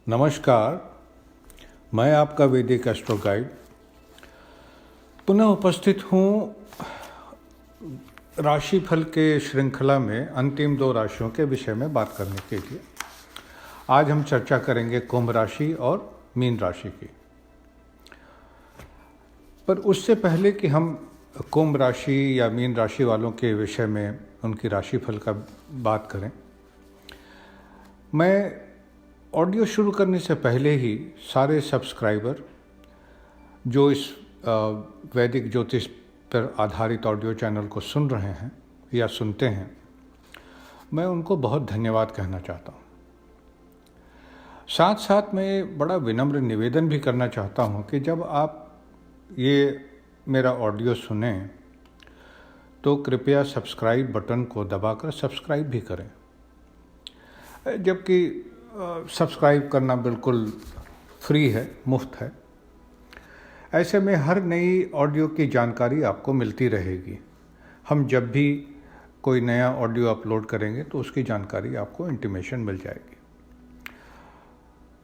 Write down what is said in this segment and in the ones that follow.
नमस्कार, मैं आपका वैदिक एस्ट्रो गाइड पुनः उपस्थित हूँ राशिफल के श्रृंखला में अंतिम 2 राशियों के विषय में बात करने के लिए। आज हम चर्चा करेंगे कुंभ राशि और मीन राशि की। पर उससे पहले कि हम कुंभ राशि या मीन राशि वालों के विषय में उनकी राशिफल का बात करें, मैं ऑडियो शुरू करने से पहले ही सारे सब्सक्राइबर जो इस वैदिक ज्योतिष पर आधारित ऑडियो चैनल को सुन रहे हैं या सुनते हैं, मैं उनको बहुत धन्यवाद कहना चाहता हूँ। साथ साथ मैं बड़ा विनम्र निवेदन भी करना चाहता हूँ कि जब आप ये मेरा ऑडियो सुने तो कृपया सब्सक्राइब बटन को दबाकर सब्सक्राइब भी करें, जबकि सब्सक्राइब करना बिल्कुल फ्री है, मुफ्त है। ऐसे में हर नई ऑडियो की जानकारी आपको मिलती रहेगी। हम जब भी कोई नया ऑडियो अपलोड करेंगे तो उसकी जानकारी आपको इंटीमेशन मिल जाएगी।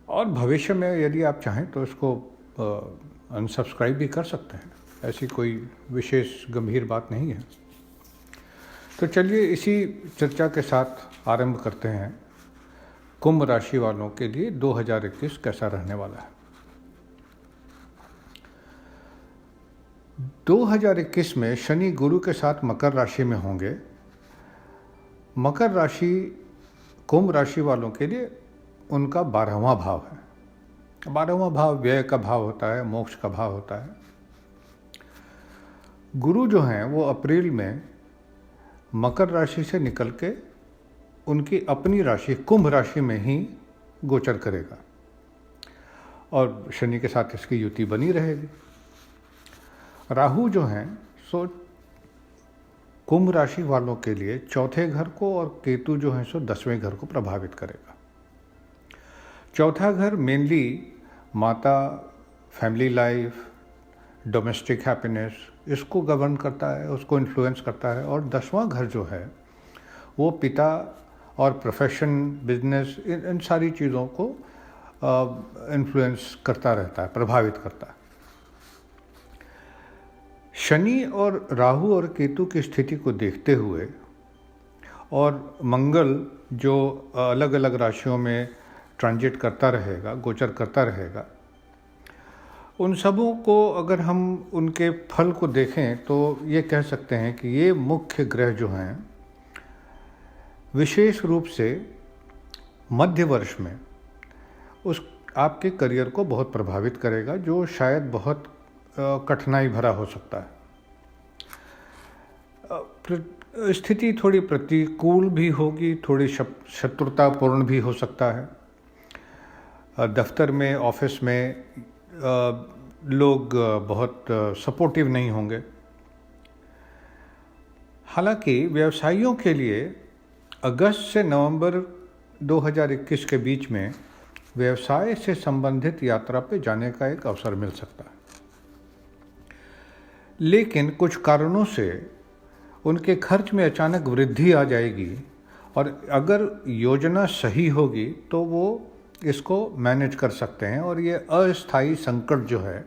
और भविष्य में यदि आप चाहें तो इसको अनसब्सक्राइब भी कर सकते हैं, ऐसी कोई विशेष गंभीर बात नहीं है। तो चलिए इसी चर्चा के साथ आरंभ करते हैं। कुंभ राशि वालों के लिए 2021 कैसा रहने वाला है। 2021 में शनि गुरु के साथ मकर राशि में होंगे। मकर राशि कुंभ राशि वालों के लिए उनका 12वां भाव है। 12वां भाव व्यय का भाव होता है, मोक्ष का भाव होता है। गुरु जो हैं वो अप्रैल में मकर राशि से निकल के उनकी अपनी राशि कुंभ राशि में ही गोचर करेगा और शनि के साथ इसकी युति बनी रहेगी। राहु जो हैं सो कुंभ राशि वालों के लिए 4थे घर को और केतु जो हैं सो 10वें घर को प्रभावित करेगा। 4था घर मेनली माता, फैमिली लाइफ, डोमेस्टिक हैप्पीनेस, इसको गवर्न करता है, उसको इन्फ्लुएंस करता है। और 10वां घर जो है वो पिता और प्रोफेशन, बिजनेस, इन सारी चीज़ों को इन्फ्लुएंस करता रहता है, प्रभावित करता है। शनि और राहु और केतु की स्थिति को देखते हुए और मंगल जो अलग अलग राशियों में ट्रांजिट करता रहेगा, गोचर करता रहेगा, उन सबों को अगर हम उनके फल को देखें तो ये कह सकते हैं कि ये मुख्य ग्रह जो हैं विशेष रूप से मध्य वर्ष में उस आपके करियर को बहुत प्रभावित करेगा, जो शायद बहुत कठिनाई भरा हो सकता है। स्थिति थोड़ी प्रतिकूल भी होगी, थोड़ी शत्रुतापूर्ण भी हो सकता है। दफ्तर में, ऑफिस में लोग बहुत सपोर्टिव नहीं होंगे। हालांकि व्यवसायियों के लिए अगस्त से नवंबर 2021 के बीच में व्यवसाय से संबंधित यात्रा पे जाने का एक अवसर मिल सकता है, लेकिन कुछ कारणों से उनके खर्च में अचानक वृद्धि आ जाएगी और अगर योजना सही होगी तो वो इसको मैनेज कर सकते हैं और ये अस्थायी संकट जो है,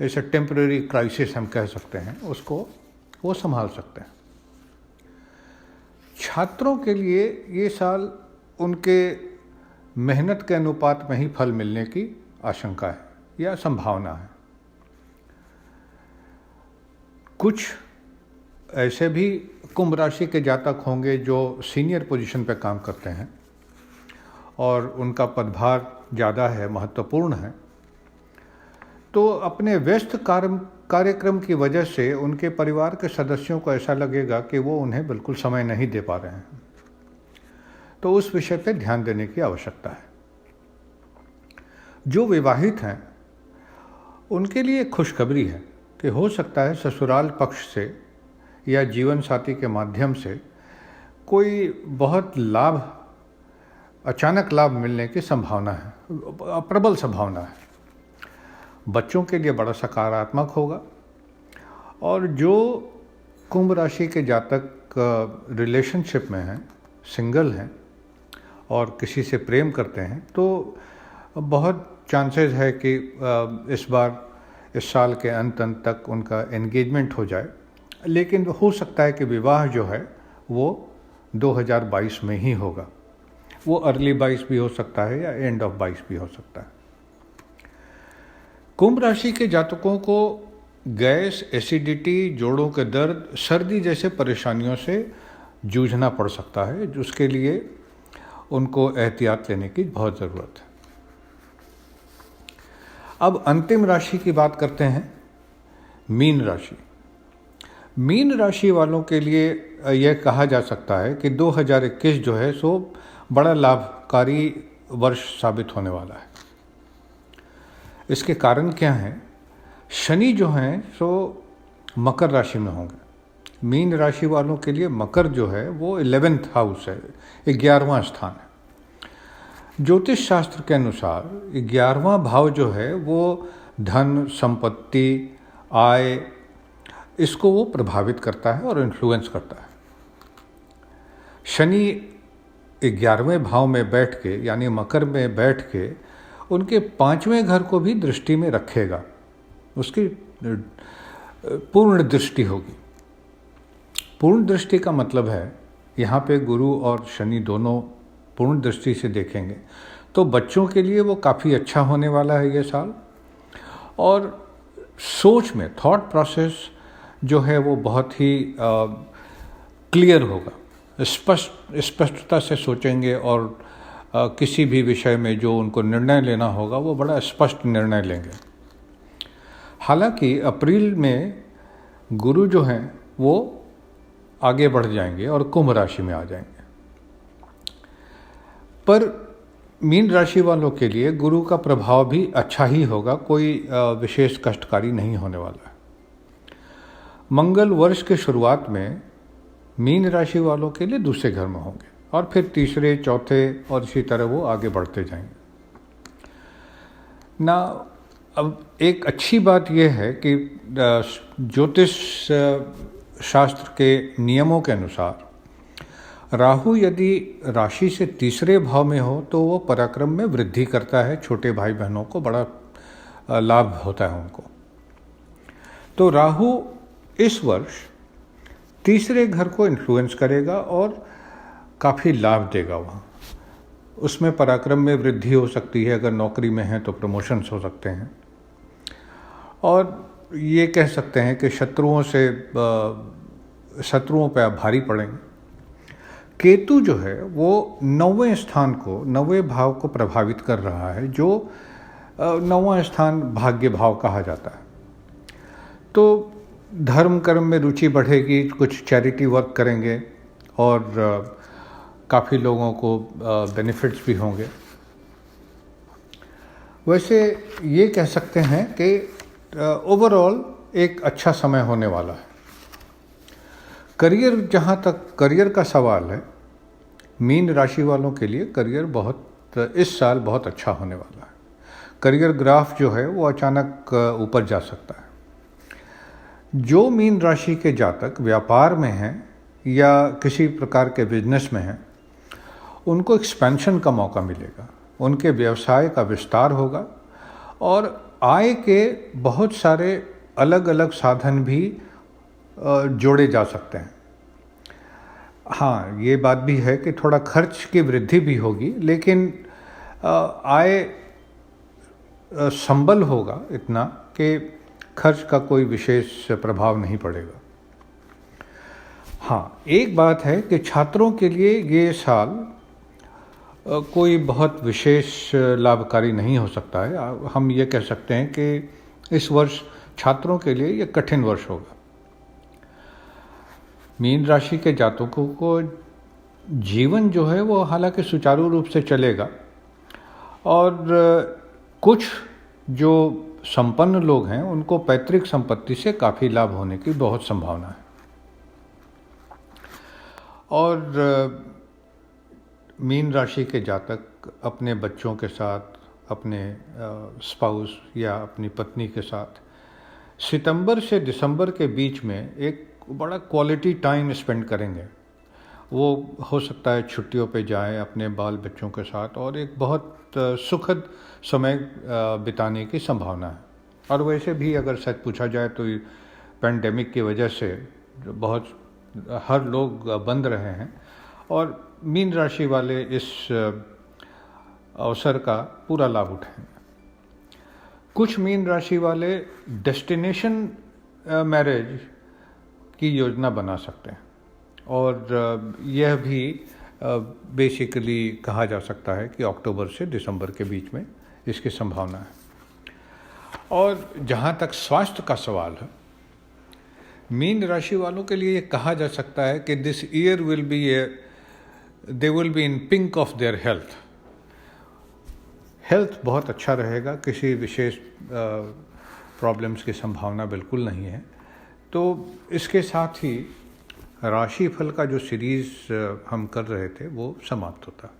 इसे टेम्परेरी क्राइसिस हम कह सकते हैं, उसको वो संभाल सकते हैं। छात्रों के लिए ये साल उनके मेहनत के अनुपात में ही फल मिलने की आशंका है या संभावना है। कुछ ऐसे भी कुंभ राशि के जातक होंगे जो सीनियर पोजीशन पे काम करते हैं और उनका पदभार ज़्यादा है, महत्वपूर्ण है, तो अपने व्यस्त कार्यक्रम की वजह से उनके परिवार के सदस्यों को ऐसा लगेगा कि वो उन्हें बिल्कुल समय नहीं दे पा रहे हैं। तो उस विषय पे ध्यान देने की आवश्यकता है। जो विवाहित हैं उनके लिए खुशखबरी है कि हो सकता है ससुराल पक्ष से या जीवन साथी के माध्यम से कोई बहुत लाभ, अचानक लाभ मिलने की संभावना है, प्रबल संभावना है। बच्चों के लिए बड़ा सकारात्मक होगा। और जो कुंभ राशि के जातक रिलेशनशिप में हैं, सिंगल हैं और किसी से प्रेम करते हैं, तो बहुत चांसेस है कि इस बार इस साल के अंत तक उनका एंगेजमेंट हो जाए, लेकिन हो सकता है कि विवाह जो है वो 2022 में ही होगा। वो अर्ली 22 भी हो सकता है या एंड ऑफ 22 भी हो सकता है। कुंभ राशि के जातकों को गैस, एसिडिटी, जोड़ों के दर्द, सर्दी जैसे परेशानियों से जूझना पड़ सकता है, जिसके लिए उनको एहतियात लेने की बहुत ज़रूरत है। अब अंतिम राशि की बात करते हैं, मीन राशि। मीन राशि वालों के लिए यह कहा जा सकता है कि 2021 जो है सो बड़ा लाभकारी वर्ष साबित होने वाला है। इसके कारण क्या हैं? शनि जो हैं सो मकर राशि में होंगे। मीन राशि वालों के लिए मकर जो है वो 11th हाउस है, 11वां स्थान है। ज्योतिष शास्त्र के अनुसार 11वां भाव जो है वो धन, संपत्ति, आय, इसको वो प्रभावित करता है और इन्फ्लुएंस करता है। शनि 11वें भाव में बैठ के, यानी मकर में बैठ के, उनके 5वें घर को भी दृष्टि में रखेगा। उसकी पूर्ण दृष्टि होगी। पूर्ण दृष्टि का मतलब है यहाँ पे गुरु और शनि दोनों पूर्ण दृष्टि से देखेंगे तो बच्चों के लिए वो काफ़ी अच्छा होने वाला है ये साल। और सोच में थॉट प्रोसेस जो है वो बहुत ही क्लियर होगा, स्पष्टता से सोचेंगे और किसी भी विषय में जो उनको निर्णय लेना होगा वो बड़ा स्पष्ट निर्णय लेंगे। हालांकि अप्रैल में गुरु जो हैं वो आगे बढ़ जाएंगे और कुंभ राशि में आ जाएंगे। पर मीन राशि वालों के लिए गुरु का प्रभाव भी अच्छा ही होगा, कोई विशेष कष्टकारी नहीं होने वाला है। मंगल वर्ष के शुरुआत में मीन राशि वालों के लिए दूसरे घर में होंगे और फिर तीसरे, चौथे और इसी तरह वो आगे बढ़ते जाएंगे ना। अब एक अच्छी बात यह है कि ज्योतिष शास्त्र के नियमों के अनुसार राहु यदि राशि से तीसरे भाव में हो तो वो पराक्रम में वृद्धि करता है। छोटे भाई बहनों को बड़ा लाभ होता है उनको। तो राहु इस वर्ष तीसरे घर को इन्फ्लुएंस करेगा और काफ़ी लाभ देगा वहाँ। उसमें पराक्रम में वृद्धि हो सकती है, अगर नौकरी में है तो प्रमोशंस हो सकते हैं। और ये कह सकते हैं कि शत्रुओं पर आप भारी पड़ेंगे। केतु जो है वो 9वें स्थान को, 9वें भाव को प्रभावित कर रहा है, जो 9वां स्थान भाग्य भाव कहा जाता है। तो धर्म कर्म में रुचि बढ़ेगी, कुछ चैरिटी वर्क करेंगे और काफ़ी लोगों को बेनिफिट्स भी होंगे। वैसे ये कह सकते हैं कि ओवरऑल एक अच्छा समय होने वाला है। करियर, जहाँ तक करियर का सवाल है, मीन राशि वालों के लिए करियर इस साल बहुत अच्छा होने वाला है। करियर ग्राफ जो है वो अचानक ऊपर जा सकता है। जो मीन राशि के जातक व्यापार में हैं या किसी प्रकार के बिजनेस में हैं, उनको एक्सपेंशन का मौका मिलेगा, उनके व्यवसाय का विस्तार होगा और आय के बहुत सारे अलग अलग साधन भी जोड़े जा सकते हैं। हाँ, ये बात भी है कि थोड़ा खर्च की वृद्धि भी होगी, लेकिन आय संबल होगा इतना कि खर्च का कोई विशेष प्रभाव नहीं पड़ेगा। हाँ, एक बात है कि छात्रों के लिए ये साल कोई बहुत विशेष लाभकारी नहीं हो सकता है। हम ये कह सकते हैं कि इस वर्ष छात्रों के लिए ये कठिन वर्ष होगा। मीन राशि के जातकों को जीवन जो है वो हालांकि सुचारू रूप से चलेगा और कुछ जो संपन्न लोग हैं उनको पैतृक संपत्ति से काफ़ी लाभ होने की बहुत संभावना है। और मीन राशि के जातक अपने बच्चों के साथ, अपने स्पाउस या अपनी पत्नी के साथ सितंबर से दिसंबर के बीच में एक बड़ा क्वालिटी टाइम स्पेंड करेंगे वो हो सकता है छुट्टियों पे जाएं अपने बाल बच्चों के साथ और एक बहुत सुखद समय बिताने की संभावना है। और वैसे भी अगर सच पूछा जाए तो पैंडेमिक की वजह से बहुत हर लोग बंद रहे हैं और मीन राशि वाले इस अवसर का पूरा लाभ उठाएंगे। कुछ मीन राशि वाले डेस्टिनेशन मैरिज की योजना बना सकते हैं और यह भी बेसिकली कहा जा सकता है कि अक्टूबर से दिसंबर के बीच में इसकी संभावना है। और जहाँ तक स्वास्थ्य का सवाल है, मीन राशि वालों के लिए कहा जा सकता है कि this year they will be in pink of their health. Health बहुत अच्छा रहेगा, किसी विशेष प्रॉब्लम्स की संभावना बिल्कुल नहीं है। तो इसके साथ ही राशिफल का जो सीरीज़ हम कर रहे थे वो समाप्त होता।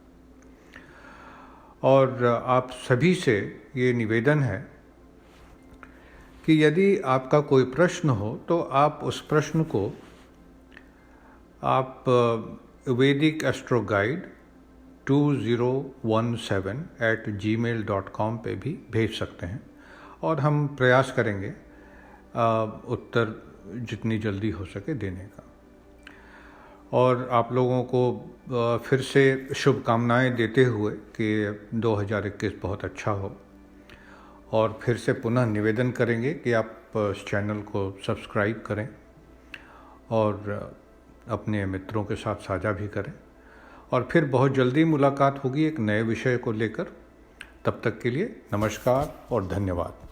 और आप सभी से ये निवेदन है कि यदि आपका कोई प्रश्न हो तो आप उस प्रश्न को आप वैदिक एस्ट्रो गाइड 2017@gmail.com पे भी भेज सकते हैं और हम प्रयास करेंगे उत्तर जितनी जल्दी हो सके देने का। और आप लोगों को फिर से शुभकामनाएं देते हुए कि 2021 बहुत अच्छा हो, और फिर से पुनः निवेदन करेंगे कि आप इस चैनल को सब्सक्राइब करें और अपने मित्रों के साथ साझा भी करें। और फिर बहुत जल्दी मुलाकात होगी एक नए विषय को लेकर। तब तक के लिए नमस्कार और धन्यवाद।